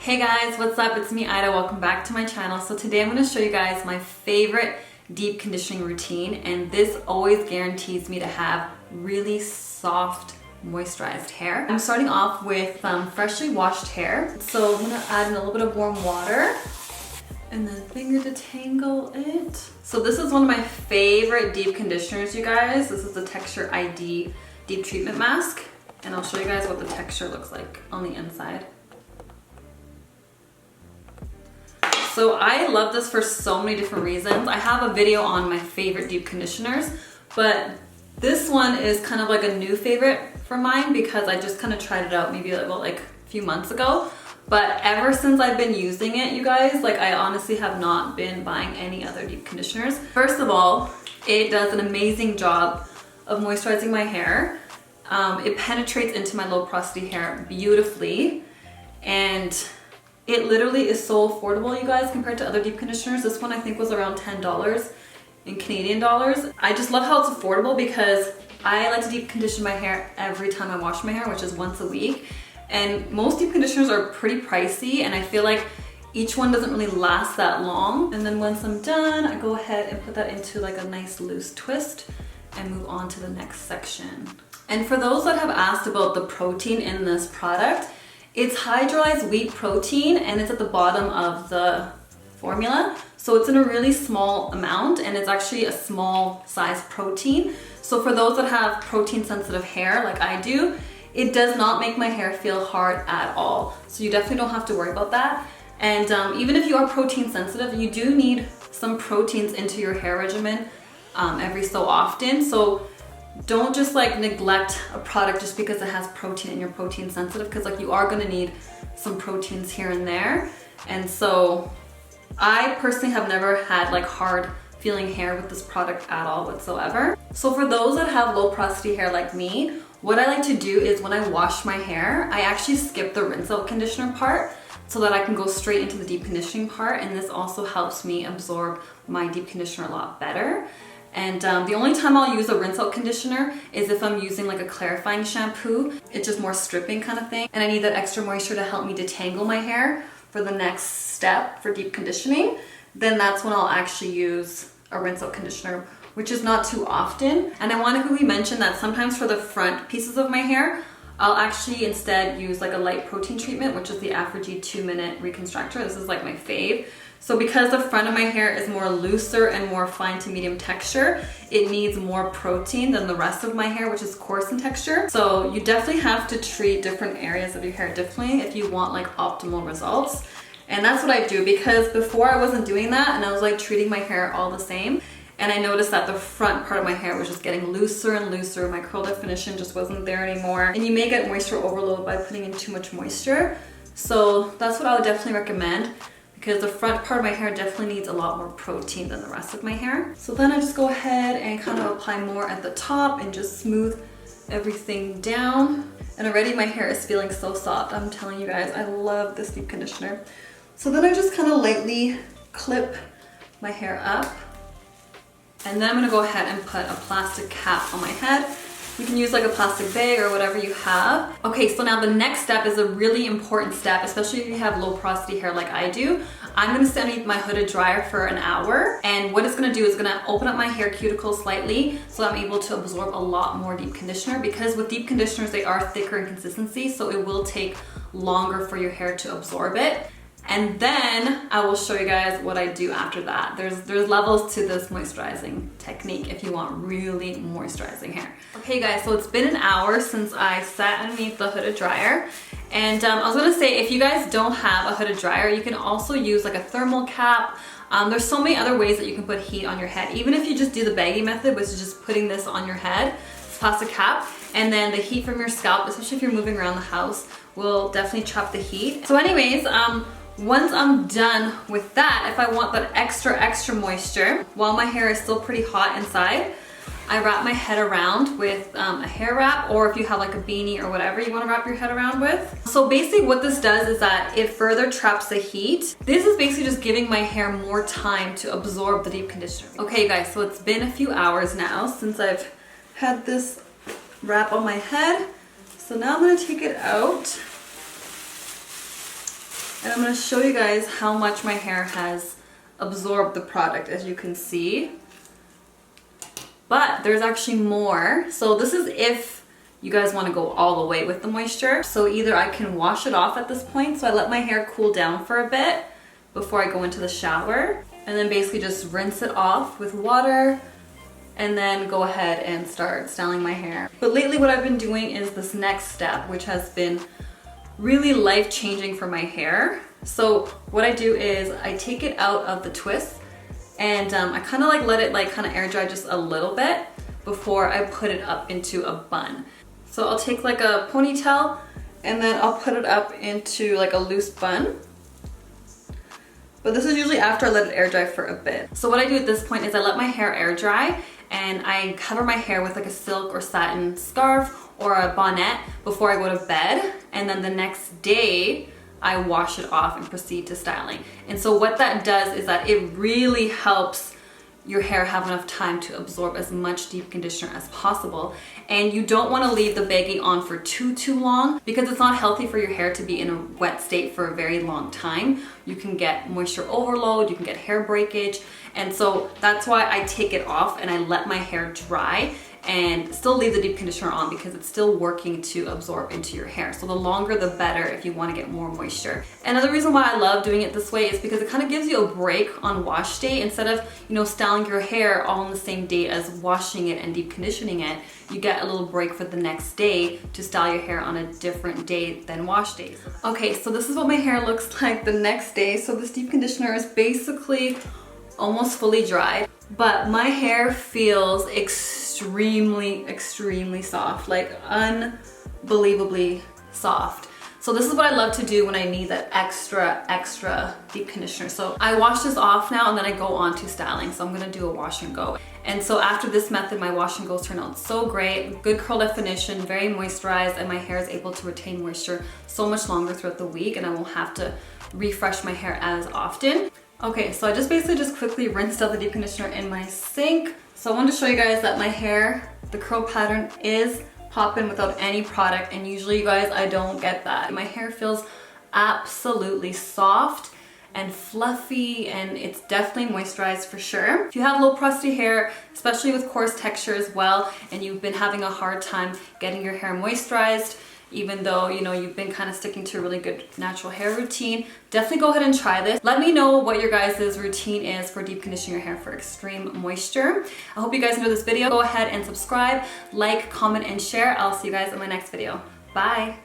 Hey guys, what's up? It's me, Ida. Welcome back to my channel. So today I'm going to show you guys my favorite deep conditioning routine, and this always guarantees me to have really soft, moisturized hair. I'm starting off with freshly washed hair. So I'm going to add in a little bit of warm water and then finger detangle it. So this is one of my favorite deep conditioners, you guys. This is the Texture ID Deep Treatment Mask, and I'll show you guys what the texture looks like on the inside. So I love this for so many different reasons. I have a video on my favorite deep conditioners, but this one is kind of like a new favorite for mine because I just kind of tried it out maybe like a few months ago. But ever since I've been using it, you guys, like I honestly have not been buying any other deep conditioners. First of all, it does an amazing job of moisturizing my hair. It penetrates into my low porosity hair beautifully, and it literally is so affordable, you guys, compared to other deep conditioners. This one I think was around $10 in Canadian dollars. I just love how it's affordable because I like to deep condition my hair every time I wash my hair, which is once a week. And most deep conditioners are pretty pricey, and I feel like each one doesn't really last that long. And then once I'm done, I go ahead and put that into like a nice loose twist and move on to the next section. And for those that have asked about the protein in this product, it's hydrolyzed wheat protein, and it's at the bottom of the formula. So it's in a really small amount, and it's actually a small size protein. So for those that have protein sensitive hair like I do, it does not make my hair feel hard at all. So you definitely don't have to worry about that. And even if you are protein sensitive, you do need some proteins into your hair regimen every so often. So don't just like neglect a product just because it has protein and you're protein sensitive, because like you are gonna need some proteins here and there. And so I personally have never had like hard feeling hair with this product at all whatsoever. So for those that have low porosity hair like me, what I like to do is when I wash my hair, I actually skip the rinse out conditioner part so that I can go straight into the deep conditioning part. And this also helps me absorb my deep conditioner a lot better. And the only time I'll use a rinse out conditioner is if I'm using like a clarifying shampoo. It's just more stripping kind of thing, and I need that extra moisture to help me detangle my hair for the next step for deep conditioning. Then that's when I'll actually use a rinse out conditioner, which is not too often. And I want to quickly mention that sometimes for the front pieces of my hair, I'll actually instead use like a light protein treatment, which is the Afro-G 2-minute reconstructor. This is like my fave. So because the front of my hair is more looser and more fine to medium texture, it needs more protein than the rest of my hair, which is coarse in texture. So you definitely have to treat different areas of your hair differently if you want like optimal results. And that's what I do, because before I wasn't doing that and I was like treating my hair all the same. And I noticed that the front part of my hair was just getting looser and looser. My curl definition just wasn't there anymore. And you may get moisture overload by putting in too much moisture. So that's what I would definitely recommend, because the front part of my hair definitely needs a lot more protein than the rest of my hair. So then I just go ahead and kind of apply more at the top and just smooth everything down. And already my hair is feeling so soft. I'm telling you guys, I love this deep conditioner. So then I just kind of lightly clip my hair up. And then I'm gonna go ahead and put a plastic cap on my head. You can use like a plastic bag or whatever you have. Okay, so now the next step is a really important step, especially if you have low porosity hair like I do. I'm gonna sit underneath my hooded dryer for an hour, and what it's gonna do is gonna open up my hair cuticle slightly so I'm able to absorb a lot more deep conditioner, because with deep conditioners, they are thicker in consistency, so it will take longer for your hair to absorb it. And then I will show you guys what I do after that. There's levels to this moisturizing technique if you want really moisturizing hair. Okay guys, so it's been an hour since I sat underneath the hooded dryer. And I was gonna say, if you guys don't have a hooded dryer, you can also use like a thermal cap. There's so many other ways that you can put heat on your head. Even if you just do the baggy method, which is just putting this on your head, this plastic cap, and then the heat from your scalp, especially if you're moving around the house, will definitely trap the heat. So anyways, once I'm done with that, if I want that extra moisture while my hair is still pretty hot inside, I wrap my head around with a hair wrap, or if you have like a beanie or whatever you want to wrap your head around with. So basically what this does is that it further traps the heat. This is basically just giving my hair more time to absorb the deep conditioner. Okay guys, so it's been a few hours now since I've had this wrap on my head. So now I'm gonna take it out. And I'm going to show you guys how much my hair has absorbed the product, as you can see. But there's actually more. So this is if you guys want to go all the way with the moisture. So either I can wash it off at this point, so I let my hair cool down for a bit before I go into the shower, and then basically just rinse it off with water and then go ahead and start styling my hair. But lately what I've been doing is this next step, which has been really life-changing for my hair. So what I do is I take it out of the twist and I kind of like let it like kind of air dry just a little bit before I put it up into a bun. So I'll take like a ponytail and then I'll put it up into like a loose bun. But this is usually after I let it air dry for a bit. So what I do at this point is I let my hair air dry and I cover my hair with like a silk or satin scarf or a bonnet before I go to bed. And then the next day, I wash it off and proceed to styling. And so what that does is that it really helps your hair have enough time to absorb as much deep conditioner as possible. And you don't want to leave the baggie on for too long because it's not healthy for your hair to be in a wet state for a very long time. You can get moisture overload, you can get hair breakage. And so that's why I take it off and I let my hair dry and still leave the deep conditioner on because it's still working to absorb into your hair. So the longer the better if you want to get more moisture. Another reason why I love doing it this way is because it kind of gives you a break on wash day. Instead of, you know, styling your hair all on the same day as washing it and deep conditioning it, you get a little break for the next day to style your hair on a different day than wash days. Okay, so this is what my hair looks like the next day. So this deep conditioner is basically almost fully dried, but my hair feels extremely soft, like unbelievably soft. So this is what I love to do when I need that extra deep conditioner. So I wash this off now and then I go on to styling. So I'm gonna do a wash and go. And so after this method, my wash and goes turn out so great. Good curl definition, very moisturized, and my hair is able to retain moisture so much longer throughout the week, and I won't have to refresh my hair as often. Okay, so I just quickly rinsed out the deep conditioner in my sink. So I wanted to show you guys that my hair, the curl pattern is popping without any product, and usually you guys, I don't get that. My hair feels absolutely soft and fluffy, and it's definitely moisturized for sure. If you have low porosity hair, especially with coarse texture as well, and you've been having a hard time getting your hair moisturized, even though, you know, you've been kind of sticking to a really good natural hair routine, definitely go ahead and try this. Let me know what your guys' routine is for deep conditioning your hair for extreme moisture. I hope you guys enjoyed this video. Go ahead and subscribe, like, comment, and share. I'll see you guys in my next video. Bye.